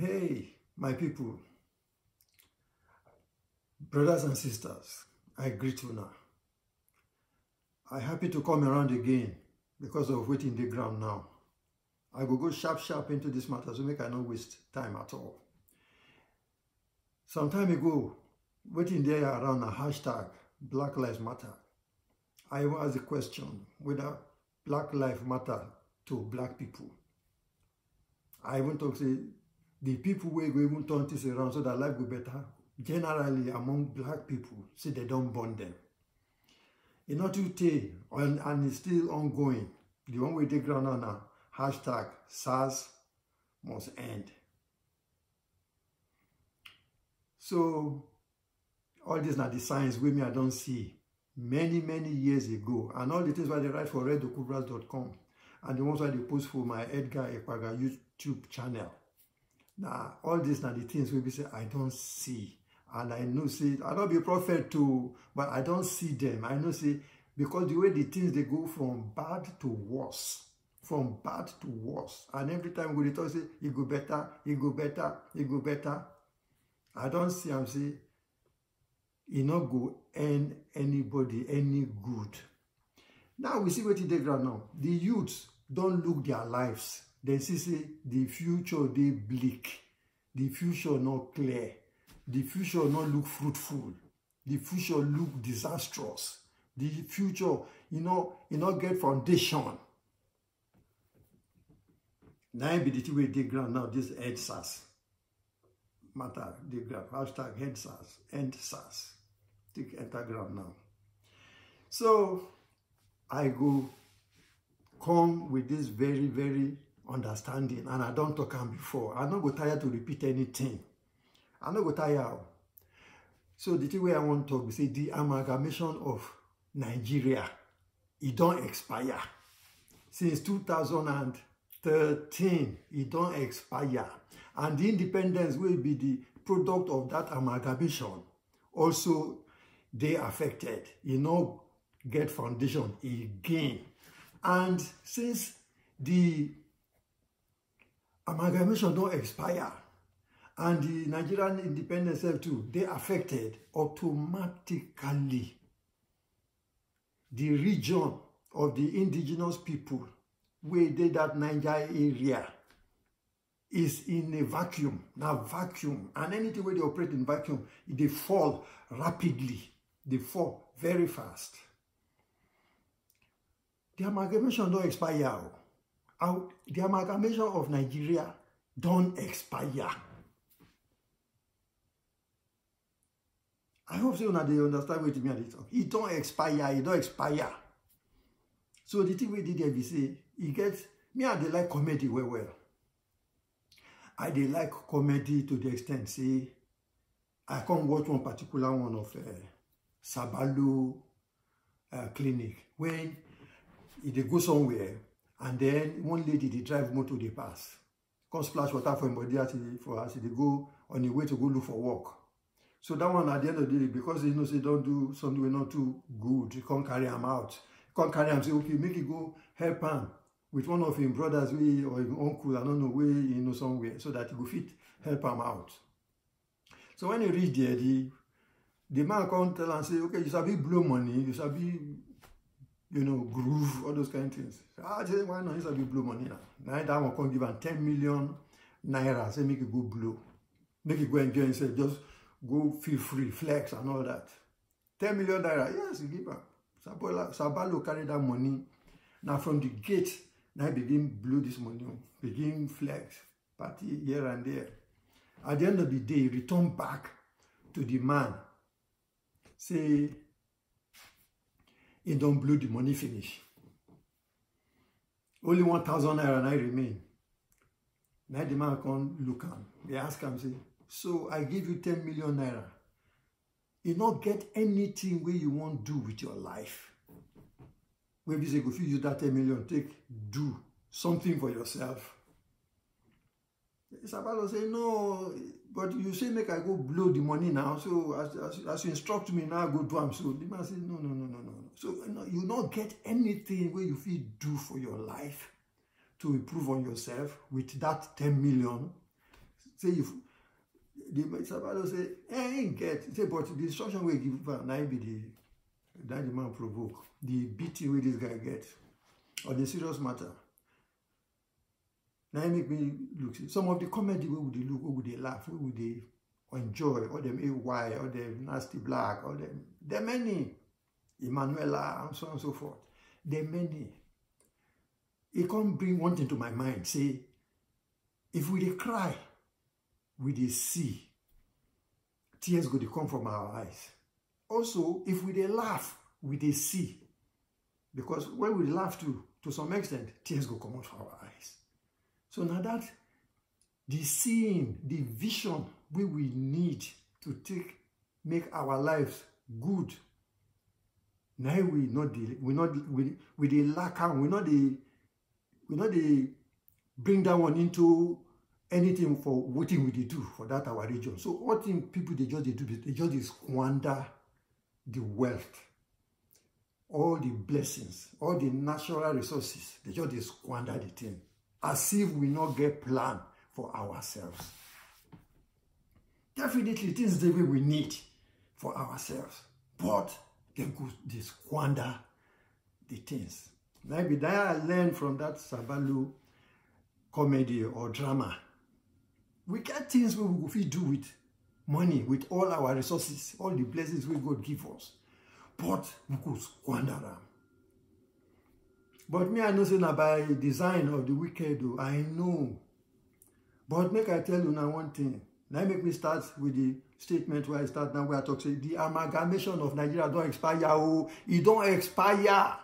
Hey, my people, brothers and sisters, I greet you now. I'm happy to come around again because of waiting the ground now. I will go sharp into this matter so make I not waste time at all. Some time ago, waiting there around a hashtag Black Lives Matter, I asked the question whether Black Lives Matter to black people. I even talk say the people will even turn this around so that life will be better. Generally among black people, say they don't burn them. In order to take, and it's still ongoing, the one way they ground on a hashtag SARS must end. So all these are the signs with me I don't see many years ago, and all the things why they write for reddocubras.com and the ones why they post for my Edgar Ekpaga YouTube channel. Now all these are the things we say I don't see. And I know, say, I don't be a prophet too, but I don't see them. I know, say, because the way the things, they go from bad to worse. From bad to worse. And every time we talk, say, it go better, it go better, it go better. I don't see, I'm saying, it not go end anybody any good. Now, we see what it is right now. The youths don't look their lives. They see, say, the future, they bleak. The future not clear. The future not look fruitful. The future look disastrous. The future, you not get foundation. Now be the way they ground now, this end SARS matter, they grab hashtag end SARS, end SARS. Take enter ground now. So I go come with this very understanding, and I don't talk on before. I'm not go tired to repeat anything. I'm not going to tire. So the thing where I want to talk is the amalgamation of Nigeria, it don't expire. Since 2013, it don't expire. And the independence will be the product of that amalgamation. Also, they affected. You know, get foundation again. And since the amalgamation don't expire, and the Nigerian independence too, they affected automatically the region of the indigenous people where they that Niger area is in a vacuum. Now vacuum, and anything where they operate in vacuum, they fall rapidly. They fall very fast. The amalgamation don't expire. The amalgamation of Nigeria don't expire. I hope so now they understand what me and they talk. It don't expire, it don't expire. So the thing we did there, we say, it gets, me and they like comedy well. I they like comedy to the extent, say, I can't watch one particular one of Sabalo clinic, when they go somewhere, and then one lady, they drive motor, they pass. Come splash water for him, but for us, they go on the way to go look for work. So that one at the end of the day, because they know say don't do something not too good, you can't carry him out. You can't carry him, say, okay, make it go help him with one of his brothers or his uncle, I don't know, where somewhere, so that he will fit help him out. So when he reach there, the man can't tell and say, okay, you sabi blow money, you sabi, groove, all those kind of things. I say, why not? You sabi blow money now. Now that one can give him 10 million naira, say make it go blow. Make it go enjoy himself, just go feel free, flex and all that. 10 million naira, yes, you give up. Sabalo carry that money. Now from the gate, now begin blow this money, begin flex, party here and there. At the end of the day, return back to the man. Say, he don't blow the money finish. Only 1,000 naira now remain. Now the man come look at him. They ask him, say, so I give you 10 million naira. You not get anything where you want to do with your life. When you say, go use that 10 million, do something for yourself. Sabalo say, no, but you say make I go blow the money now. So as you instruct me now, I go do them. So the man say, no. So you not get anything where you feel do for your life to improve on yourself with that 10 million. Say if the Sabalo say, ain't get. Say, but the instruction we give now be the man provoke. The beating with this guy gets. On the serious matter. Now make me look. Some of the comedy where would they look, where would they laugh, where would they enjoy, all them AY, all them nasty black, all them. There are many. Emanuela, and so on and so forth. There are many. It can't bring one thing to my mind. Say, if we dey cry, we dey see. Tears go to come from our eyes. Also, if we dey laugh, we dey see. Because when we laugh to some extent, tears go come out from our eyes. So now that the seeing, the vision we need to make our lives good. Now we dey lack out. We not dey bring that one into anything for what we dey do for that our region. So what thing people they just squander the wealth, all the blessings, all the natural resources. They just squander the thing as if we not get plan for ourselves. Definitely things the way we need for ourselves, but they squander the things. Maybe that I learned from that Sabalo comedy or drama. We get things we will do with money, with all our resources, all the blessings we God give us, but we could squander them. But me, I know say na by design of the wicked, I know. But make I tell you now one thing. Now make me start with the statement where I start now, where I talk, say, the amalgamation of Nigeria don't expire. Oh, it don't expire.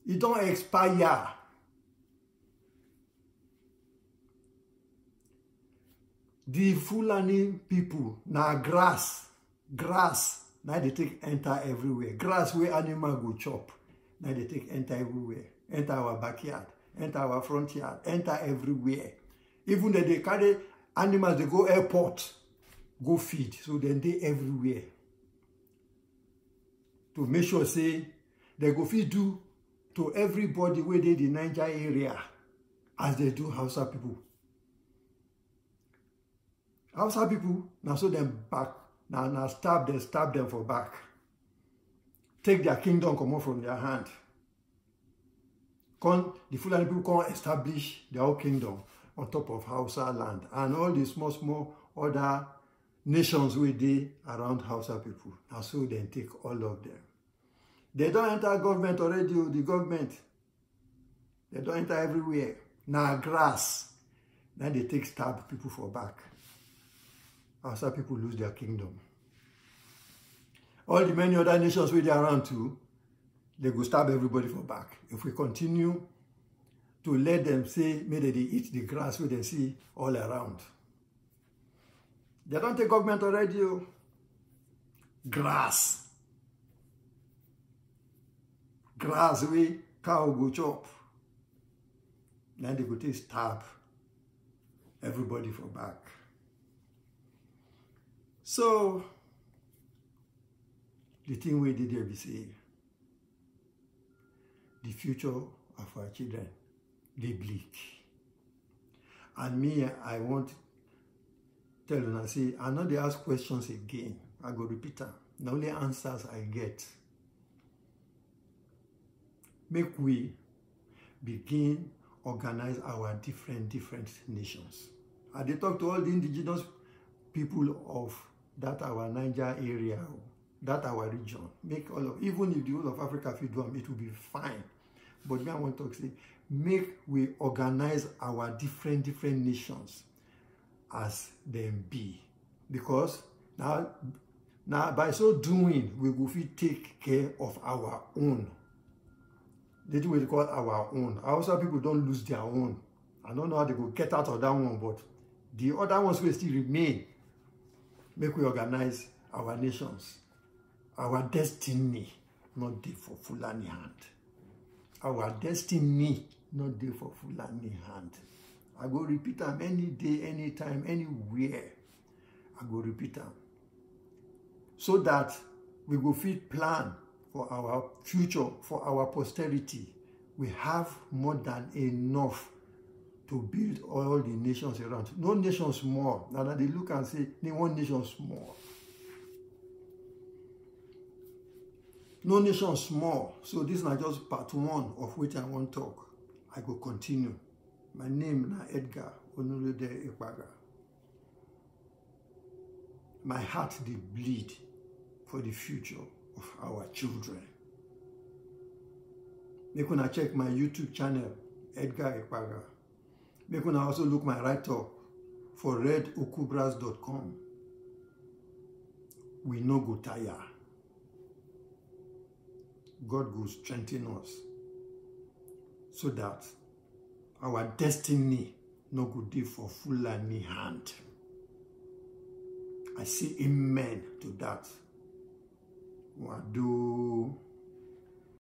It don't expire. The Fulani people, now grass, now they take enter everywhere. Grass where animal go chop, now they take enter everywhere. Enter our backyard, enter our front yard, enter everywhere. Even that they carry animals, they go airport, go feed. So then they everywhere. To make sure, say, they go feed do to everybody where they the Niger area as they do Hausa people. Hausa people, now so them back, now stab them for back. Take their kingdom come out from their hand. The Fulani people can establish their own kingdom on top of Hausa land and all the small other nations where they around Hausa people. And so then take all of them. They don't enter government already, the government. They don't enter everywhere. Now grass. Then they take stab people for back. Hausa people lose their kingdom. All the many other nations where they are around too, they go stab everybody for back. If we continue to let them say, maybe they eat the grass where they see all around. They don't take government already. Grass. Grass where cow go chop. Then they go take stab everybody for back. So, the thing we did there be say, the future of our children, they bleak. And me, I want to tell you and say, I know they ask questions again. I go repeat them. The only answers I get. Make we begin organize our different nations. And they talk to all the indigenous people of that our Niger area, that our region. Make all of, even if the whole of Africa feed them, it will be fine. But me, I want to say, make we organize our different nations as them be. Because now by so doing, we will take care of our own. They do what they call our own. Also, people don't lose their own. I don't know how they go get out of that one, but the other ones will still remain. Make we organize our nations. Our destiny, not there for Fulani hand. Our destiny, not there for Fulani hand. I go repeat them any day, anytime, anywhere. I go repeat them. So that we go fit plan for our future, for our posterity. We have more than enough to build all the nations around. No nation small. Now that they look and say, one nation small. No nation small. So this is not just part one of which I want to talk. I go continue. My name is Edgar Onurede Ekpaga. My heart dey bleed for the future of our children. Make una check my YouTube channel, Edgar Ekpaga. Make una also look my write-up for redokubras.com. We no go tire. God will strengthen us so that our destiny no go dey for Fulani hand. I say amen to that. Wado.